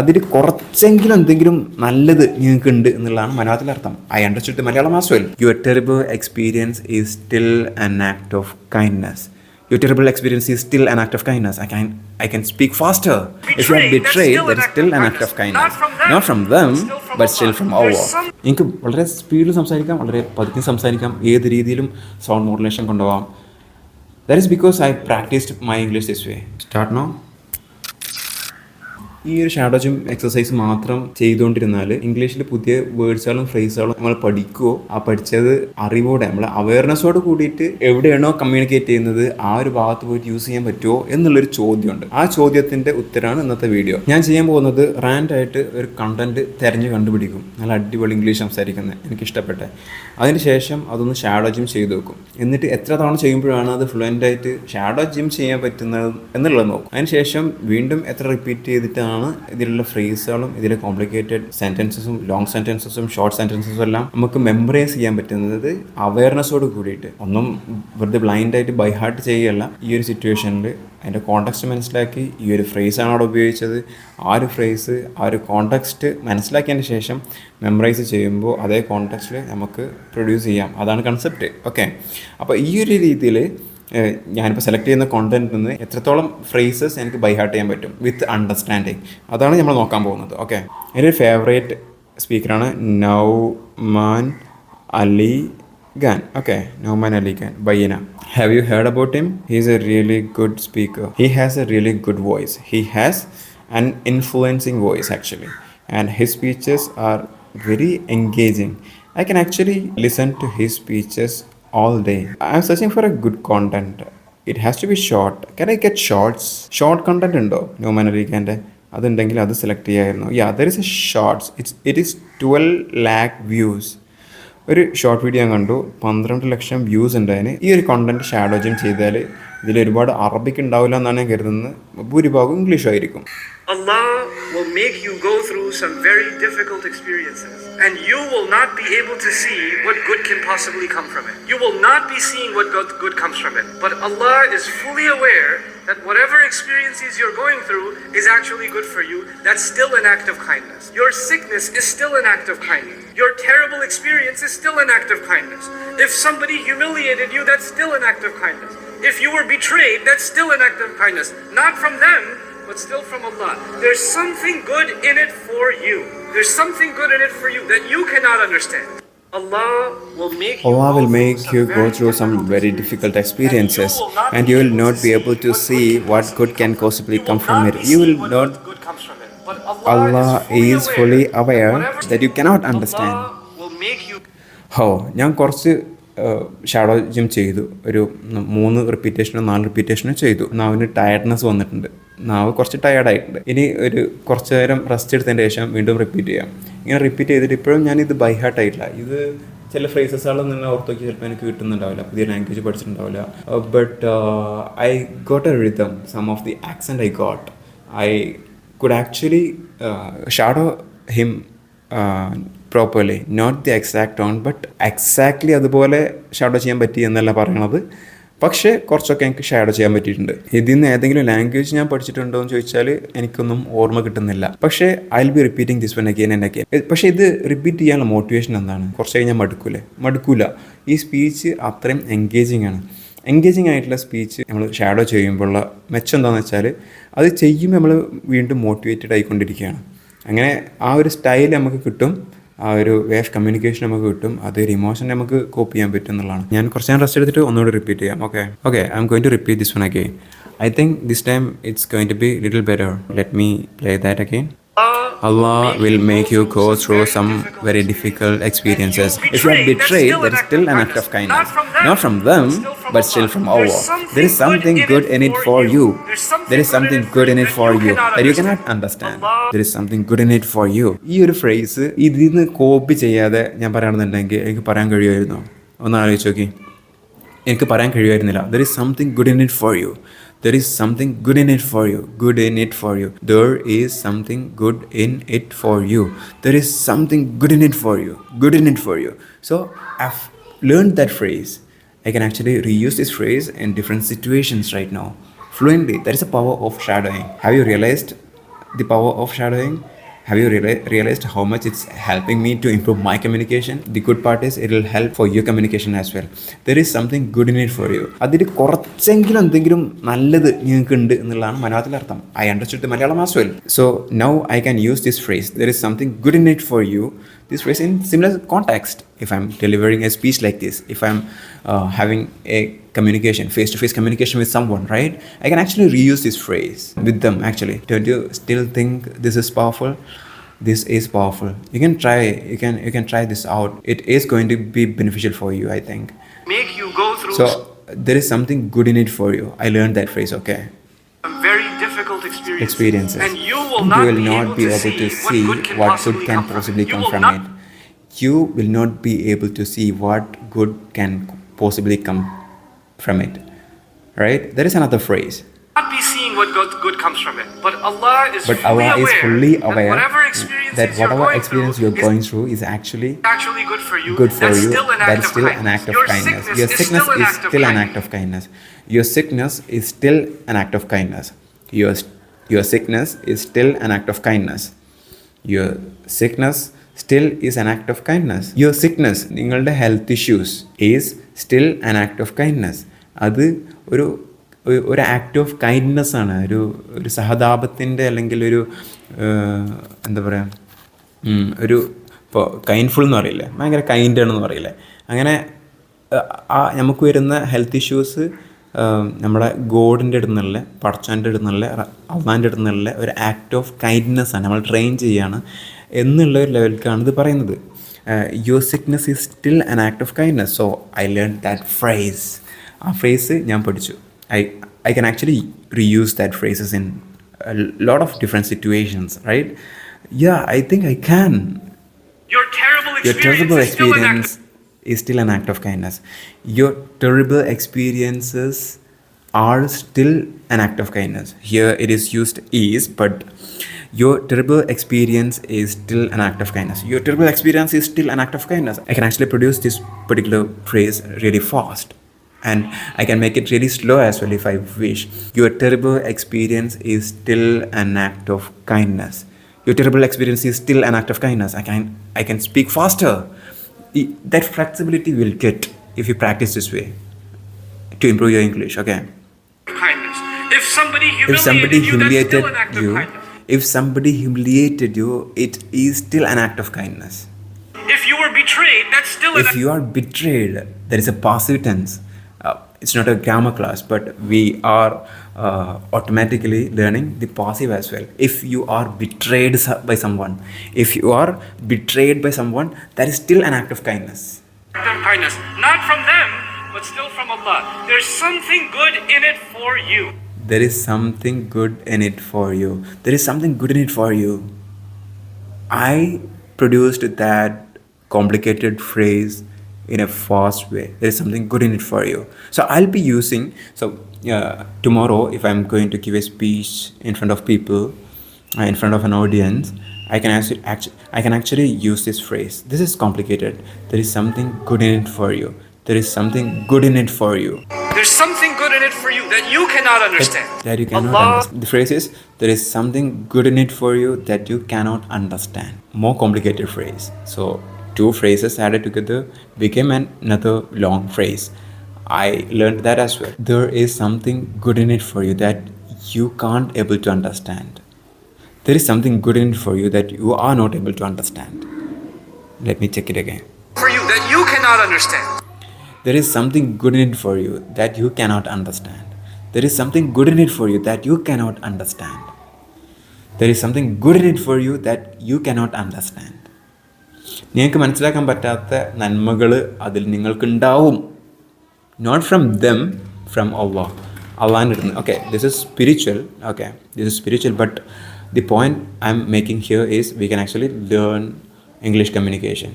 അതിൽ കുറച്ചെങ്കിലും എന്തെങ്കിലും നല്ലത് നിങ്ങൾക്ക് ഉണ്ട് എന്നുള്ളതാണ് മലയാളത്തിലെ അർത്ഥം. I understood Malayalam as well. Your terrible experience is still an act of kindness. Your terrible experience is still an act of kindness. I can speak faster. If you are betrayed, that is still an act of kindness. Not from them, but still from our. എനിക്ക് വളരെ സ്പീഡിൽ സംസാരിക്കാം, വളരെ പതുക്കെ സംസാരിക്കാം, ഏത് രീതിയിലും sound modulation കൊണ്ടുപോകാം. That is because I practiced my English this way. Start now. ഈ ഒരു ഷാഡോ ജിം എക്സസൈസ് മാത്രം ചെയ്തുകൊണ്ടിരുന്നാൽ ഇംഗ്ലീഷിൽ പുതിയ വേർഡ്സുകളും ഫ്രേസുകളും നമ്മൾ പഠിക്കുമോ, ആ പഠിച്ചത് അറിവോടെ നമ്മൾ അവയർനെസ്സോട് കൂടിയിട്ട് എവിടെയാണോ കമ്മ്യൂണിക്കേറ്റ് ചെയ്യുന്നത് ആ ഒരു ഭാഗത്ത് പോയിട്ട് യൂസ് ചെയ്യാൻ പറ്റുമോ എന്നുള്ളൊരു ചോദ്യമുണ്ട്. ആ ചോദ്യത്തിൻ്റെ ഉത്തരമാണ് ഇന്നത്തെ വീഡിയോ. ഞാൻ ചെയ്യാൻ പോകുന്നത് റാൻഡായിട്ട് ഒരു കണ്ടന്റ് തിരഞ്ഞ് കണ്ടുപിടിക്കും, നല്ല അടിപൊളി ഇംഗ്ലീഷ് സംസാരിക്കുന്നത് എനിക്കിഷ്ടപ്പെട്ടെ. അതിനുശേഷം അതൊന്ന് ഷാഡോ ജിം ചെയ്ത് വെക്കും. എന്നിട്ട് എത്ര തവണ ചെയ്യുമ്പോഴാണ് അത് ഫ്ലുവൻ്റായിട്ട് ഷാഡോ ജിം ചെയ്യാൻ പറ്റുന്നത് എന്നുള്ളത് നോക്കും. അതിനുശേഷം വീണ്ടും എത്ര റിപ്പീറ്റ് ചെയ്തിട്ടാണ് ഇതിലുള്ള ഫ്രേസുകളും ഇതിലെ കോംപ്ലിക്കേറ്റഡ് സെൻറ്റൻസസും ലോങ് സെൻറ്റൻസസും ഷോർട്ട് സെൻറ്റൻസസും എല്ലാം നമുക്ക് മെമ്മറൈസ് ചെയ്യാൻ പറ്റുന്നത് അവയർനെസ്സോട് കൂടിയിട്ട്. ഒന്നും വെറുതെ ബ്ലൈൻഡായിട്ട് ബൈ ഹാർട്ട് ചെയ്യുകയല്ല. ഈ ഒരു സിറ്റുവേഷനിൽ അതിൻ്റെ കോണ്ടെക്സ്റ്റ് മനസ്സിലാക്കി ഈ ഒരു ഫ്രേസാണ് അവിടെ ഉപയോഗിച്ചത്, ആ ഒരു ഫ്രേസ് ആ ഒരു കോണ്ടെക്സ്റ്റ് മനസ്സിലാക്കിയതിന് ശേഷം മെമ്മറൈസ് ചെയ്യുമ്പോൾ അതേ കോണ്ടെക്സ്റ്റിൽ നമുക്ക് പ്രൊഡ്യൂസ് ചെയ്യാം. അതാണ് കൺസെപ്റ്റ്. ഓക്കെ, അപ്പോൾ ഈ ഒരു രീതിയിൽ ഞാനിപ്പോൾ സെലക്ട് ചെയ്യുന്ന കോണ്ടന്റിൽ നിന്ന് എത്രത്തോളം ഫ്രേസസ് എനിക്ക് ബൈ ഹാർട്ട് ചെയ്യാൻ പറ്റും വിത്ത് അണ്ടർസ്റ്റാൻഡിങ്, അതാണ് നമ്മൾ നോക്കാൻ പോകുന്നത്. ഓക്കെ, എൻ്റെ ഒരു ഫേവറേറ്റ് സ്പീക്കറാണ് Nouman Ali Khan. Okay, Nouman Ali Khan Bayyinah. Have you heard about him? He's a really good speaker. He has a really good voice. He has an influencing voice actually. And his speeches are very engaging. I can actually listen to his speeches all day. I'm searching for a good content. It has to be short. Can I get shorts? Short content undo Newman Arikante അതുണ്ടെങ്കിൽ അത് select ചെയ്യായിരുന്നു. there is a shorts. It is 12 lakh views. ഒരു short video ഞാൻ കണ്ടു, 12 ലക്ഷം views ഉണ്ടായതിന്. ഈ ഒരു content shadow gym ചെയ്താൽ ഇതിൽ ഒരുപാട് അറബിക് ഉണ്ടാവില്ല എന്നാണ് ഞാൻ കരുതുന്നത്, ഭൂരിഭാഗം ഇംഗ്ലീഷ് ആയിരിക്കും. Allah will make you go through some very difficult experiences and you will not be able to see what good can possibly come from it. You will not be seeing what good comes from it. But Allah is fully aware that whatever experiences you're going through is actually good for you. That's still an act of kindness. Your sickness is still an act of kindness. Your terrible experience is still an act of kindness. If somebody humiliated you, that's still an act of kindness. If you were betrayed, that's still an act of kindness. Not from them, but still from Allah. There's something good in it for you. There's something good in it for you that you cannot understand. Allah will make you go through some very difficult experiences and you will not be able to see what good can possibly come from it. You will not. Allah is fully aware that you cannot understand. ഞാൻ കുറച്ച് shadow gym ചെയ്തു, ഒരു 3 റിപ്പീറ്റേഷനോ 4 റിപ്പീറ്റേഷനോ ചെയ്തു. നാവിന് tiredness വന്നിട്ടുണ്ട്, നാവ് കുറച്ച് ടയർഡായിട്ടുണ്ട്. ഇനി ഒരു കുറച്ച് നേരം റെസ്റ്റ് എടുത്തതിന് ശേഷം വീണ്ടും റിപ്പീറ്റ് ചെയ്യാം. ഇങ്ങനെ റിപ്പീറ്റ് ചെയ്തിട്ട് ഇപ്പോഴും ഞാനിത് ബൈ ഹാർട്ട് ആയിട്ടില്ല. ഇത് ചില ഫ്രേസസുകളും നിങ്ങൾ ഓർത്ത് നോക്കി ചിലപ്പോൾ എനിക്ക് കിട്ടുന്നുണ്ടാവില്ല, പുതിയ ലാംഗ്വേജ് പഠിച്ചിട്ടുണ്ടാവില്ല. But I got a rhythm, some of the accent I got. I could actually shadow him properly, not the exact tone but exactly അതുപോലെ ഷാഡോ ചെയ്യാൻ പറ്റി എന്നല്ല പറയണത്. പക്ഷേ കുറച്ചൊക്കെ എനിക്ക് ഷാഡോ ചെയ്യാൻ പറ്റിയിട്ടുണ്ട്. ഇതിൽ നിന്ന് ഏതെങ്കിലും ലാംഗ്വേജ് ഞാൻ പഠിച്ചിട്ടുണ്ടോ എന്ന് ചോദിച്ചാൽ എനിക്കൊന്നും ഓർമ്മ കിട്ടുന്നില്ല. പക്ഷേ I will be repeating this one again and again. പക്ഷേ ഇത് റിപ്പീറ്റ് ചെയ്യാനുള്ള മോട്ടിവേഷൻ എന്താണ്? കുറച്ച് കഴിഞ്ഞാൽ മടുക്കൂല. ഈ സ്പീച്ച് അത്രയും എൻഗേജിങ് ആണ്. എൻഗേജിങ് ആയിട്ടുള്ള സ്പീച്ച് നമ്മൾ ഷാഡോ ചെയ്യുമ്പോഴുള്ള മെച്ചം എന്താണെന്ന് വെച്ചാൽ അത് ചെയ്യുമ്പോൾ നമ്മൾ വീണ്ടും മോട്ടിവേറ്റഡ് ആയിക്കൊണ്ടിരിക്കുകയാണ്. അങ്ങനെ ആ ഒരു സ്റ്റൈൽ നമുക്ക് കിട്ടും, ആ ഒരു വേ ഓഫ് കമ്മ്യൂണിക്കേഷൻ നമുക്ക് കിട്ടും, അതൊരു ഇമോഷൻ നമുക്ക് കോപ്പ് ചെയ്യാൻ പറ്റും എന്നുള്ളതാണ്. ഞാൻ കുറച്ച് നേരം റെസ്റ്റ് എടുത്തിട്ട് ഒന്നുകൂടി റിപ്പീറ്റ് ചെയ്യാം. Okay I'm going to repeat this one again. I think this time it's going to be little better. Let me play that again. Allah will make you go through some very difficult experiences. If you are betrayed, that is still an act of kindness. Not from them, but still from Allah. There is something good in it for you. There is something good in it for you that you cannot understand. There is something good in it for you. ഈ ഒരു phrase ഇതിൽ നിന്ന് copy ചെയ്യാതെ ഞാൻ പറയുകയാണെന്നുണ്ടെങ്കിൽ എനിക്ക് പറയാൻ കഴിയുമായിരുന്നോ? ഒന്ന് ആലോചിച്ച് നോക്കി. എനിക്ക് പറയാൻ കഴിയുമായിരുന്നില്ല. There is something good in it for you. There is something good in it for you. Good in it for you. There is something good in it for you. There is something good in it for you. Good in it for you. So I've learned that phrase. I can actually reuse this phrase in different situations right now. Fluently. That is the power of shadowing. Have you realized the power of shadowing. Have you realized how much it's helping me to improve my communication? The good part is it will help for your communication as well. There is something good in it for you. അതിൽ കുറച്ചെങ്കിലും എന്തെങ്കിലും നല്ലത് നിങ്ങൾക്ക് ഉണ്ട് എന്നുള്ളതാണ് മലയാളത്തിൽ അർത്ഥം. I understood the Malayalam as well. So now I can use this phrase. There is something good in it for you. This phrase in similar context. If I'm delivering a speech like this, if I'm having a communication, face-to-face communication with someone, right? I can actually reuse this phrase with them actually. Don't you still think this is powerful? This is powerful. You can try this out. It is going to be beneficial for you, I think. Make you go through So there is something good in it for you. I learned that phrase, okay? some very difficult Experiences. and you will not be able to see what good can possibly come from it. You will not be able to see what good can possibly come from it. Right? There is another phrase. Not be seeing what good comes from it, but Allah is But Allah is fully aware that whatever experience you're going through is actually good for you. good for That's you. Still That's still an act of kindness. Your sickness is still an act of kindness. Your sickness is still an act of kindness. Your sickness is still an act of kindness. Your sickness still is an act of kindness. Your sickness, നിങ്ങളുടെ health issues is still an act of kindness. അത് ഒരു act of kindness ആണ്. ഒരു സഹതാപത്തിൻ്റെ അല്ലെങ്കിൽ ഒരു എന്താ പറയുക, ഒരു ഇപ്പോൾ കൈൻഡ്ഫുൾ എന്ന് പറയില്ലേ, ഭയങ്കര കൈൻഡാണെന്ന് പറയില്ലേ, അങ്ങനെ നമുക്ക് വരുന്ന ഹെൽത്ത് ഇഷ്യൂസ് നമ്മുടെ ഗോഡിൻ്റെ അടുത്ത് നിന്നുള്ള, പടച്ചവൻ്റെ അടുത്ത് നിന്നുള്ള, അള്ളാൻ്റെ അടുത്ത് നിന്നുള്ള ഒരു ആക്ട് ഓഫ് കൈൻഡ്നെസ് ആണ്, നമ്മൾ ട്രെയിൻ ചെയ്യാണ് എന്നുള്ള ഒരു ലെവലിലേക്കാണ് ഇത് പറയുന്നത്. Your sickness is still an act of kindness. So I learn that phrase. ആ ഫ്രേസ് ഞാൻ പഠിച്ചു. I can actually reuse that phrases in a lot of different situations, right? Yeah, I think I can. Your terrible experience is still an act of kindness. Your terrible experiences are still an act of kindness. Here it is used is, but your terrible experience is still an act of kindness. Your terrible experience is still an act of kindness. I can actually produce this particular phrase really fast. And I can make it really slow as well if I wish. Your terrible experience is still an act of kindness. Your terrible experience is still an act of kindness. I can speak faster. That flexibility will get if you practice this way to improve your English, okay? kindness. If somebody humiliated if somebody humiliated you, it that's still an act of kindness. is still an act of kindness. If you were betrayed, that's still If you are betrayed, there is a passive tense. It's not a grammar class, but we are automatically learning the passive as well. If you are betrayed by someone, that is still an act of kindness. Kindness, not from them, but still from Allah. There's something good in it for you. There is something good in it for you. There is something good in it for you. I produced that complicated phrase in a fast way. There is something good in it for you. So I'll be using, tomorrow if I'm going to give a speech in front of people, in front of an audience, I can actually use this phrase. This is complicated. There is something good in it for you. There is something good in it for you. There's something good in it for you that you cannot understand. That you cannot understand. The phrase is, there is something good in it for you that you cannot understand. More complicated phrase. So two phrases added together became another long phrase. I learned that as well. There is something good in it for you that you can't able to understand. There is something good in it for you that you are not able to understand. Let me check it again. For you that you cannot understand. There is something good in it for you that you cannot understand. There is something good in it for you that you cannot understand. There is something good in it for you that you cannot understand. നിങ്ങൾക്ക് മനസ്സിലാക്കാൻ പറ്റാത്ത നന്മകൾ അതിൽ നിങ്ങൾക്കുണ്ടാവും. Not from them, from Allah. Allahൻ്റെ അടുത്ത്. Okay, this is spiritual. Okay, this is spiritual. But the point I'm making here is we can actually learn English communication.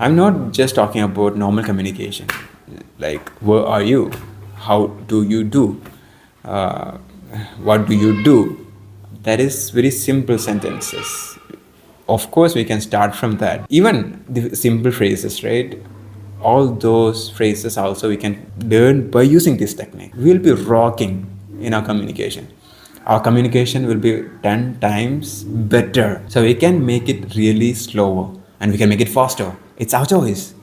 I'm not just talking about normal communication. Like, where are you? How do you do? What do you do? That is very simple sentences. Of course, we can start from that. Even the simple phrases, right? All those phrases also we can learn by using this technique. We'll be rocking in our communication. our communication will be 10 times better. So we can make it really slower and we can make it faster. It's our choice.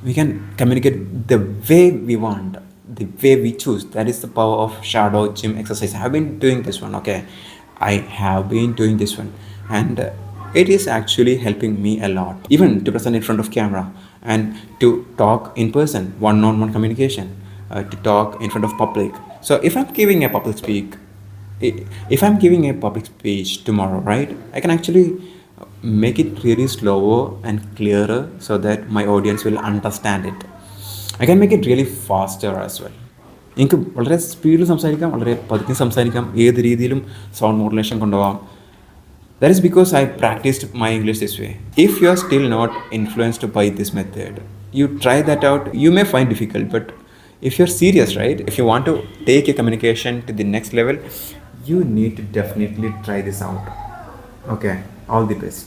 We can communicate the way we want, the way we choose. That is the power of shadow gym exercise. I have been doing this one, okay? I have been doing this one, and it is actually helping me a lot, even to present in front of camera and to talk in person, one-on-one communication, to talk in front of public. So if I'm giving a public speak, if I'm giving a public speech tomorrow, right, I can actually make it really slower and clearer so that my audience will understand it. I can make it really faster as well. എനിക്ക് വളരെ സ്പീഡിൽ സംസാരിക്കാം, വളരെ പതുക്കെ സംസാരിക്കാം, ഏത് രീതിയിലും sound modulation കൊണ്ടുപോകാം. That is because I practiced my English this way. If you are still not influenced by this method, you try that out. You may find difficult, but if you're serious, right, if you want to take your communication to the next level, you need to definitely try this out. Okay, all the best.